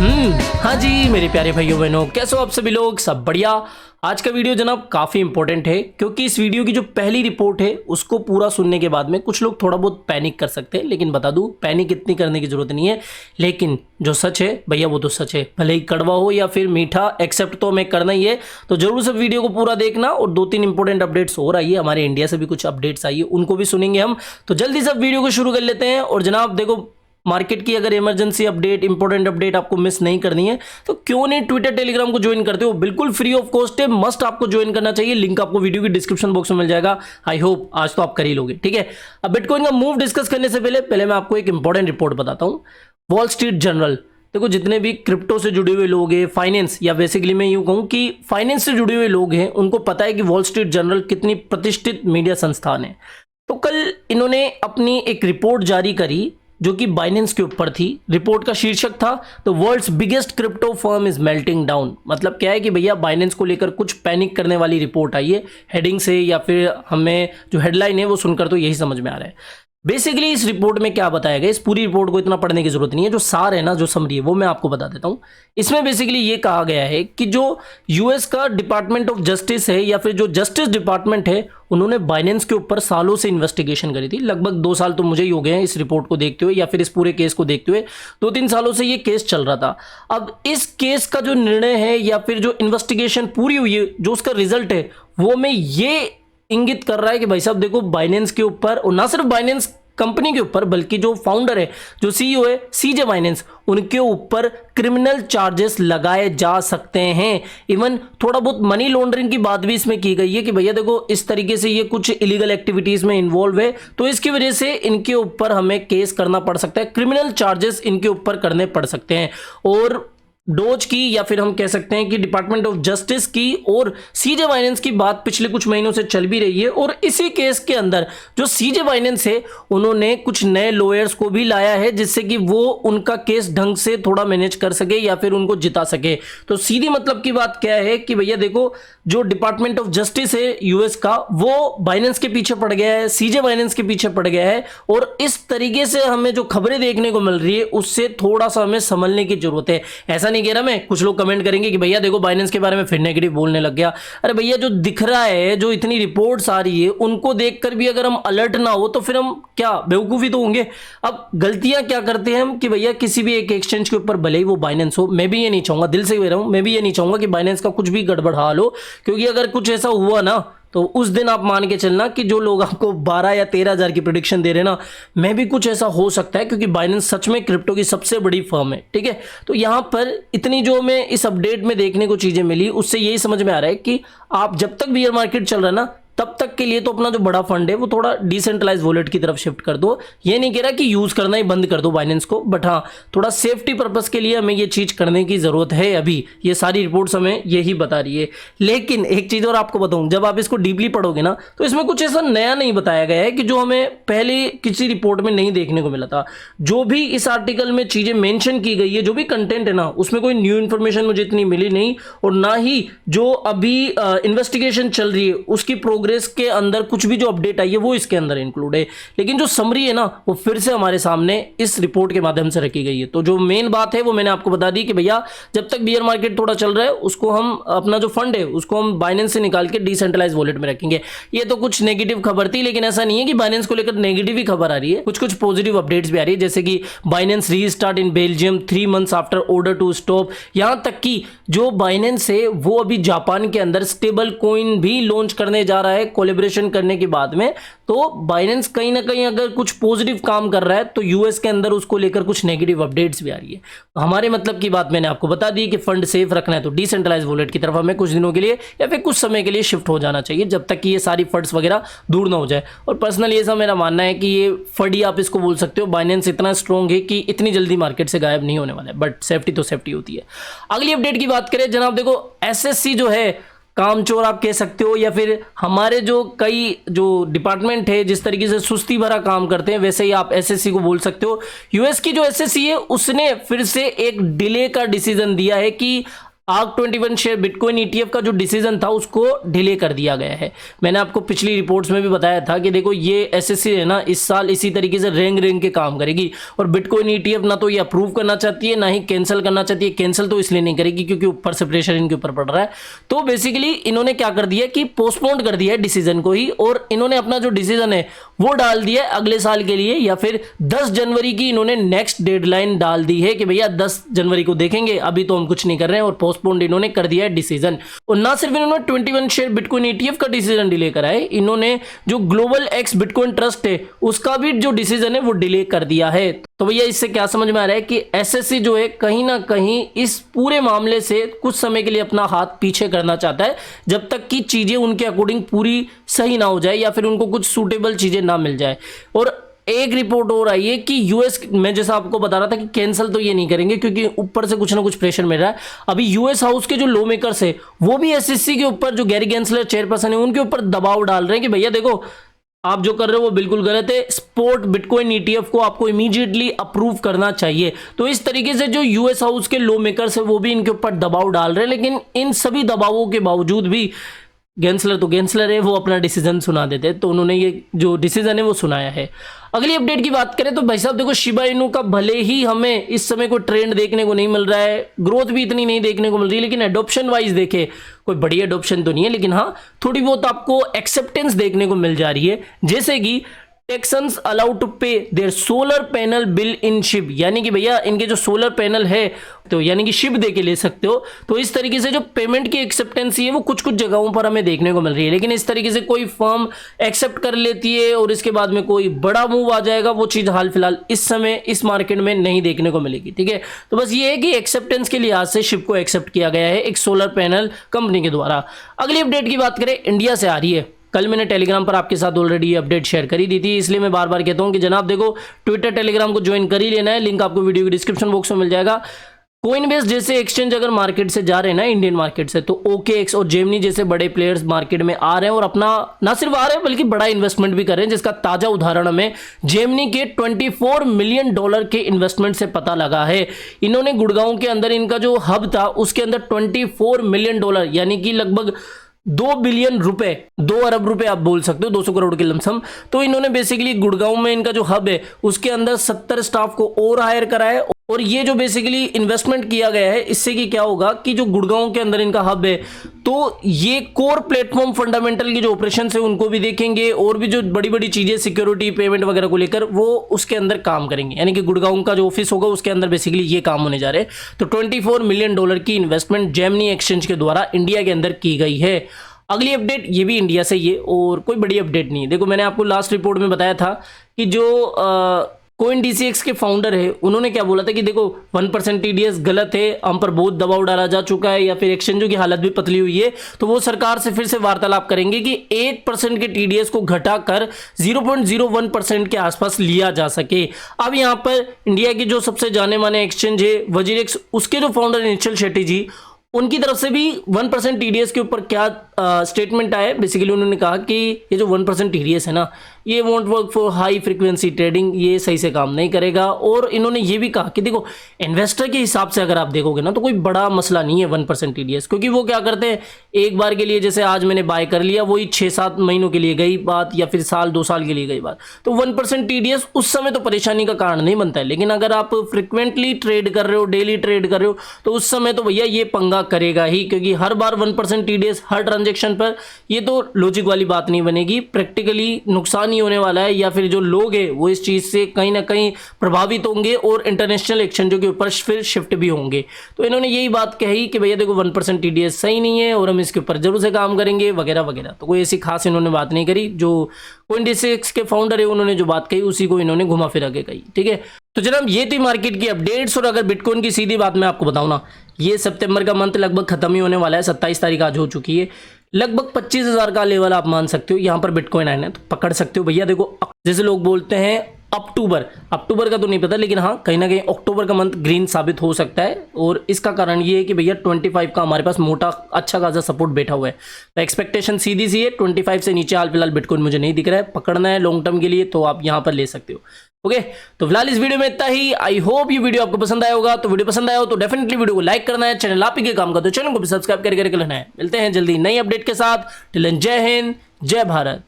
हाँ जी मेरे प्यारे भाइयों बहनों, कैसे हो आप सभी लोग? सब बढ़िया। आज का वीडियो जनाब काफ़ी इंपॉर्टेंट है क्योंकि इस वीडियो की जो पहली रिपोर्ट है उसको पूरा सुनने के बाद में कुछ लोग थोड़ा बहुत पैनिक कर सकते हैं, लेकिन बता दूं पैनिक इतनी करने की जरूरत नहीं है। लेकिन जो सच है भैया वो तो सच है, भले ही कड़वा हो या फिर मीठा, एक्सेप्ट तो हमें करना ही है। तो जरूर सब वीडियो को पूरा देखना। और 2-3 इंपॉर्टेंट अपडेट्स और आई है, हमारे इंडिया से भी कुछ अपडेट्स आई है, उनको भी सुनेंगे हम। तो जल्दी से वीडियो को शुरू कर लेते हैं। और जनाब देखो, मार्केट की अगर इमरजेंसी अपडेट, इंपॉर्टेंट अपडेट आपको मिस नहीं करनी है तो क्यों नहीं ट्विटर टेलीग्राम को ज्वाइन करते हो, बिल्कुल फ्री ऑफ कॉस्ट है, मस्ट आपको ज्वाइन करना चाहिए। लिंक आपको वीडियो की डिस्क्रिप्शन बॉक्स में मिल जाएगा। आई होप आज तो आप कर ही लोगे, ठीक है। अब बिटकॉइन का मूव डिस्कस करने से पहले मैं आपको एक इंपॉर्टेंट रिपोर्ट बताता हूं। वॉल स्ट्रीट जर्नल, देखो जितने भी क्रिप्टो से जुड़े हुए लोग हैं, फाइनेंस या बेसिकली मैं यूं कहूं कि फाइनेंस से जुड़े हुए लोग हैं, उनको पता है कि वॉल स्ट्रीट जर्नल कितनी प्रतिष्ठित मीडिया संस्थान है। तो कल इन्होंने अपनी एक रिपोर्ट जारी करी जो कि बाइनेंस के ऊपर थी। रिपोर्ट का शीर्षक था the world's biggest crypto firm is melting down. मतलब क्या है कि भैया बाइनेंस को लेकर कुछ पैनिक करने वाली रिपोर्ट आई है। हेडिंग से या फिर हमें जो हेडलाइन है वो सुनकर तो यही समझ में आ रहा है। बेसिकली इस रिपोर्ट में क्या बताया गया, इस पूरी रिपोर्ट को इतना पढ़ने की जरूरत नहीं है, जो सार है ना, जो समरी है वो मैं आपको बता देता हूं। इसमें बेसिकली ये कहा गया है कि जो यूएस का डिपार्टमेंट ऑफ जस्टिस है या फिर जो जस्टिस डिपार्टमेंट है, उन्होंने बाइनेंस के ऊपर सालों से इन्वेस्टिगेशन करी थी। लगभग 2 साल तो मुझे ही हो गए हैं इस रिपोर्ट को देखते हुए या फिर इस पूरे केस को देखते हुए। 2-3 सालों से ये केस चल रहा था। अब इस केस का जो निर्णय है या फिर जो इन्वेस्टिगेशन पूरी हुई है, जो उसका रिजल्ट है, वो में ये इंगित कर रहा है कि भाई साहब देखो, बाइनेंस के ऊपर, और ना सिर्फ बाइनेंस कंपनी के ऊपर बल्कि जो फाउंडर है, जो सीईओ है सीजे बाइनेंस, उनके ऊपर क्रिमिनल चार्जेस लगाए जा सकते हैं। इवन थोड़ा बहुत मनी लॉन्ड्रिंग की बात भी इसमें की गई है कि भैया देखो इस तरीके से ये कुछ इलीगल एक्टिविटीज में इन्वॉल्व है, तो इसकी वजह से इनके ऊपर हमें केस करना पड़ सकता है, क्रिमिनल चार्जेस इनके ऊपर करने पड़ सकते हैं। और डोज की या फिर हम कह सकते हैं कि डिपार्टमेंट ऑफ जस्टिस की और सीजे बाइनेंस की बात पिछले कुछ महीनों से चल भी रही है। और इसी केस के अंदर जो सीजे बाइनेंस है, उन्होंने कुछ नए लॉयर्स को भी लाया है जिससे कि वो उनका केस ढंग से थोड़ा मैनेज कर सके या फिर उनको जिता सके। तो सीधी मतलब की बात क्या है कि भैया देखो, जो डिपार्टमेंट ऑफ जस्टिस है यूएस का, वो बाइनेंस के पीछे पड़ गया है, सीजे बाइनेंस के पीछे पड़ गया है। और इस तरीके से हमें जो खबरें देखने को मिल रही है उससे थोड़ा सा हमें संभलने की जरूरत है। ऐसा नहीं कह रहा मैं, कुछ लोग कमेंट करेंगे कि भैया देखो बाइनेंस के बारे में फिर नेगेटिव बोलने लग गया। अरे भैया जो दिख रहा है, जो इतनी रिपोर्ट्स आ रही है, उनको देखकर भी अगर हम अलर्ट ना हो तो फिर हम क्या बेवकूफी तो होंगे। अब गलतियां क्या करते हैं हम कि भैया किसी भी एक एक्सचेंज के ऊपर, भले ही वो बाइनेंस हो, मैं भी ये नहीं चाहूंगा, दिल से कह रहा हूं, मैं भी ये नहीं चाहूंगा कि बाइनेंस का कुछ भी गड़बड़ हाल हो, क्योंकि अगर कुछ ऐसा हुआ ना तो उस दिन आप मान के चलना कि जो लोग आपको 12 या 13 हज़ार की प्रेडिक्शन दे रहे हैं ना, मैं भी कुछ ऐसा हो सकता है, क्योंकि बाइनेंस सच में क्रिप्टो की सबसे बड़ी फर्म है, ठीक है। तो यहां पर इतनी जो हमें इस अपडेट में देखने को चीजें मिली, उससे यही समझ में आ रहा है कि आप जब तक बियर मार्केट चल रहा है ना, तब तक के लिए तो अपना जो बड़ा फंड है वो थोड़ा डिसेंट्रलाइज वॉलेट की तरफ शिफ्ट कर दो। ये नहीं कह रहा कि यूज करना ही बंद कर दो बाइनेंस को, बट हाँ थोड़ा सेफ्टी पर्पस के लिए हमें ये चीज करने की जरूरत है। अभी ये सारी रिपोर्ट्स हमें यही बता रही है। लेकिन एक चीज और आपको बताऊं, जब आप इसको डीपली पढ़ोगे ना, तो इसमें कुछ ऐसा नया नहीं बताया गया है कि जो हमें पहले किसी रिपोर्ट में नहीं देखने को मिला था। जो भी इस आर्टिकल में चीजें मेंशन की गई है, जो भी कंटेंट है ना, उसमें कोई न्यू इन्फॉर्मेशन मुझे इतनी मिली नहीं। और ना ही जो अभी इन्वेस्टिगेशन चल रही है उसकी प्रोग्रेस के अंदर कुछ भी जो अपडेट आई है वो इसके अंदर इंक्लूड है। लेकिन जो समरी है ना, वो फिर से हमारे सामने इस रिपोर्ट के माध्यम से रखी गई है। तो जो मेन बात है वो मैंने आपको बता दी कि भैया जब तक बियर मार्केट थोड़ा चल रहा है, उसको हम अपना जो फंड है उसको हम बाइनेंस से निकाल के डिसेंट्रलाइज वॉलेट में रखेंगे। ये तो कुछ नेगेटिव खबर थी, लेकिन ऐसा नहीं है कि बाइनेंस को लेकर नेगेटिव ही खबर आ रही है, कुछ पॉजिटिव अपडेट्स भी आ रही है, जैसे कि Binance restart in Belgium 3 months after order to stop. यहां तक कि जो बाइनेंस है वो अभी जापान के अंदर स्टेबल कॉइन भी लॉन्च करने जा रहा है कोलैबोरेशन करने के बाद में। तो बाइनेंस कहीं ना कहीं अगर कुछ पॉजिटिव काम कर रहा है, तो यूएस के अंदर उसको लेकर कुछ नेगेटिव अपडेट्स भी आ रही है। हमारे मतलब की बात मैंने आपको बता दी कि फंड सेफ रखना है तो डिसेंट्रलाइज वॉलेट की तरफ हमें कुछ दिनों के लिए या फिर कुछ समय के लिए शिफ्ट हो जाना चाहिए, जब तक कि ये सारी फंड्स वगैरह दूर ना हो जाए। और पर्सनली ऐसा मेरा मानना है कि ये फंड ही आप इसको बोल सकते हो, बाइनेंस इतना स्ट्रॉन्ग है कि इतनी जल्दी मार्केट से गायब नहीं होने वाला है, बट सेफ्टी तो सेफ्टी होती है। अगली अपडेट की बात करें जनाब, देखो एसएससी जो है, कामचोर आप कह सकते हो, या फिर हमारे जो कई जो डिपार्टमेंट है जिस तरीके से सुस्ती भरा काम करते हैं, वैसे ही आप एसएससी को बोल सकते हो। यूएस की जो एसएससी है उसने फिर से एक डिले का डिसीजन दिया है कि आर्क 21 शेयर बिटकॉइन ETF का जो डिसीजन था उसको डिले कर दिया गया है। मैंने आपको पिछली रिपोर्ट्स में भी बताया था कि देखो ये SEC है ना, इस साल इसी तरीके से रेंग के काम करेगी और बिटकॉइन ETF ना तो ये अप्रूव करना चाहती है ना ही कैंसिल करना चाहती है। कैंसिल तो इसलिए नहीं करेगी क्योंकि ऊपर से प्रेशर इनके ऊपर पड़ रहा है। तो बेसिकली इन्होंने क्या कर दिया कि पोस्टपोन कर दिया है डिसीजन को ही, और इन्होंने अपना जो डिसीजन है वो डाल दिया है अगले साल के लिए, या फिर 10 जनवरी की इन्होंने नेक्स्ट डेडलाइन डाल दी है कि भैया 10 जनवरी को देखेंगे, अभी तो हम कुछ नहीं कर रहे हैं, और पोस्टपोन्ड इन्होंने कर दिया है डिसीजन। और ना सिर्फ इन्होंने 21 शेयर बिटकॉइन ETF का डिसीजन डिले करा है, इन्होंने जो ग्लोबल एक्स बिटकॉइन ट्रस्ट है उसका भी जो डिसीजन है वो डिले कर दिया है। तो भैया इससे क्या समझ में आ रहा है कि SEC जो है कहीं ना कहीं इस पूरे मामले से कुछ समय के लिए अपना हाथ पीछे करना चाहता है, जब तक कि चीजें उनके अकॉर्डिंग पूरी सही ना हो जाए या फिर उनको कुछ सूटेबल चीजें ना मिल जाए। और एक रिपोर्ट और आई है कि US में, जैसा आपको बता रहा था कि कैंसिल तो ये नहीं करेंगे क्योंकि ऊपर से कुछ ना कुछ प्रेशर मिल रहा है। अभी US हाउस के जो लॉ मेकर्स है वो भी SEC के ऊपर, जो गैरी गेंसलर चेयरपर्सन है, उनके ऊपर दबाव डाल रहे हैं कि भैया देखो आप जो कर रहे हो वो बिल्कुल गलत है, स्पोर्ट बिटकॉइन ETF को आपको इमीडिएटली अप्रूव करना चाहिए। तो इस तरीके से जो US हाउस के लॉ मेकर्स है वो भी इनके ऊपर दबाव डाल रहे हैं, लेकिन इन सभी दबावों के बावजूद भी गेंसलर तो गेंसलर है, वो अपना डिसीजन सुना देते हैं। तो उन्होंने ये जो डिसीजन है वो सुनाया है। अगली अपडेट की बात करें तो भाई साहब देखो, शिबा इनू का भले ही हमें इस समय कोई ट्रेंड देखने को नहीं मिल रहा है, ग्रोथ भी इतनी नहीं देखने को मिल रही है, लेकिन एडॉप्शन वाइज देखे कोई बड़ी एडॉप्शन तो नहीं है, लेकिन हाँ थोड़ी बहुत आपको एक्सेप्टेंस देखने को मिल जा रही है। जैसे कि Texans allowed to pay their solar panel bill in ship, यानी कि भैया इनके जो सोलर पैनल है तो यानी कि शिप दे के ले सकते हो। तो इस तरीके से जो पेमेंट की एक्सेप्टेंसी है वो कुछ कुछ जगहों पर हमें देखने को मिल रही है, लेकिन इस तरीके से कोई फर्म एक्सेप्ट कर लेती है और इसके बाद में कोई बड़ा मूव आ जाएगा, वो चीज हाल फिलहाल इस समय इस मार्केट में नहीं देखने को मिलेगी। ठीक है, तो बस ये है कि एक्सेप्टेंस के लिहाज से शिप को एक्सेप्ट किया गया है एक सोलर पैनल कंपनी के द्वारा। अगली अपडेट की बात करें, इंडिया से आ रही है। कल मैंने टेलीग्राम पर आपके साथ ऑलरेडी ये अपडेट शेयर करी दी थी, इसलिए मैं बार बार कहता हूं कि जनाब देखो ट्विटर टेलीग्राम को ज्वाइन कर ही लेना है, लिंक आपको वीडियो की डिस्क्रिप्शन बॉक्स में मिल जाएगा। कोइनबेस जैसे एक्सचेंज अगर मार्केट से जा रहे हैं ना, इंडियन मार्केट से, तो OKX और जेमिनी जैसे बड़े प्लेयर्स मार्केट में आ रहे हैं और अपना ना सिर्फ आ रहे हैं बल्कि बड़ा इन्वेस्टमेंट भी कर रहे हैं, जिसका ताजा उदाहरण हमें जेमिनी के $24 मिलियन के इन्वेस्टमेंट से पता लगा है। इन्होंने गुड़गांव के अंदर इनका जो हब था उसके अंदर $24 मिलियन यानी कि लगभग 2 बिलियन रुपए, 2 अरब रुपए आप बोल सकते हो, 200 करोड़ के लमसम। तो इन्होंने बेसिकली गुड़गांव में इनका जो हब है उसके अंदर 70 स्टाफ को और हायर करा है। और ये जो बेसिकली इन्वेस्टमेंट किया गया है इससे कि क्या होगा कि जो गुड़गांव के अंदर इनका हब है तो ये कोर प्लेटफॉर्म फंडामेंटल के जो ऑपरेशन है उनको भी देखेंगे और भी जो बड़ी बड़ी चीजें सिक्योरिटी पेमेंट वगैरह को लेकर वो उसके अंदर काम करेंगे, यानी कि गुड़गांव का जो ऑफिस होगा उसके अंदर बेसिकली ये काम होने जा रहे हैं। तो $24 मिलियन की इन्वेस्टमेंट जेमिनी एक्सचेंज के द्वारा इंडिया के अंदर की गई है। अगली अपडेट ये भी इंडिया से ही है और कोई बड़ी अपडेट नहीं है। देखो मैंने आपको लास्ट रिपोर्ट में बताया था कि जो CoinDCX के फाउंडर है उन्होंने क्या बोला था कि देखो 1% TDS गलत है, हम पर बहुत दबाव डाला जा चुका है या फिर एक्सचेंजों की हालत भी पतली हुई है, तो वो सरकार से फिर से वार्तालाप करेंगे कि 1% के TDS को घटाकर 0.01% के आसपास लिया जा सके। अब यहाँ पर इंडिया की जो सबसे जाने माने एक्सचेंज है वजीरेक्स, उसके जो फाउंडर निश्चल शेट्टी जी, उनकी तरफ से भी 1% TDS के ऊपर क्या स्टेटमेंट आया। बेसिकली उन्होंने कहा कि ये जो 1% TDS है ना, ये won't work for high frequency trading, ये सही से काम नहीं करेगा। और इन्होंने ये भी कहा कि देखो इन्वेस्टर के हिसाब से अगर आप देखोगे ना तो कोई बड़ा मसला नहीं है 1% TDS, क्योंकि वो क्या करते हैं एक बार के लिए, जैसे आज मैंने बाय कर लिया, वही 6-7 महीनों के लिए गई बात या फिर साल 2 साल के लिए गई बात, तो 1% TDS उस समय तो परेशानी का कारण नहीं बनता है। लेकिन अगर आप फ्रिक्वेंटली ट्रेड कर रहे हो, डेली ट्रेड कर रहे हो, तो उस समय तो भैया ये पंगा करेगा ही, क्योंकि हर बार 1% TDS हर ट्रांजेक्शन पर, ये तो लॉजिक वाली बात नहीं बनेगी, प्रैक्टिकली नुकसान ही होने वाला है, या फिर जो लोग हैं वो इस चीज से कहीं ना कहीं प्रभावित होंगे और इंटरनेशनल एक्सचेंजों के ऊपर फिर शिफ्ट भी होंगे। तो इन्होंने यही बात कही कि भैया देखो 1% TDS सही नहीं है और हम इसके ऊपर जरूर से काम करेंगे वगैरह वगैरह। तो कोई ऐसी खास इन्होंने बात नहीं करी। जो CoinDCX के फाउंडर है उन्होंने जो बात कही उसी को इन्होंने घुमा फिरा के कही। ठीक है, तो जनाब ये थी मार्केट की अपडेट्स। और अगर बिटकॉइन की सीधी बात मैं आपको बताऊं ना, ये सितंबर का मंथ लगभग खत्म ही होने वाला है, 27 तारीख आज हो चुकी है। लगभग 25,000 का लेवल आप मान सकते हो यहाँ पर बिटकॉइन आना है, तो पकड़ सकते हो भैया। देखो जैसे लोग बोलते हैं अक्टूबर का तो नहीं पता, लेकिन हाँ कहीं ना कहीं अक्टूबर का मंथ ग्रीन साबित हो सकता है। और इसका कारण ये है कि भैया 25 का हमारे पास मोटा अच्छा खासा सपोर्ट बैठा हुआ है। तो एक्सपेक्टेशन सीधी सी है, 25 से नीचे हाल फिलहाल बिटकॉइन मुझे नहीं दिख रहा है। पकड़ना है लॉन्ग टर्म के लिए तो आप यहाँ पर ले सकते हो। ओके, तो फिलहाल इस वीडियो में इतना ही। आई होप ये वीडियो आपको पसंद आया होगा। तो वीडियो पसंद आया हो तो डेफिनेटली वीडियो को लाइक करना है। चैनल आप ही के काम का तो चैनल को भी सब्सक्राइब करके लेना है। मिलते हैं जल्दी नई अपडेट के साथ। टिल देन जय हिंद, जय भारत।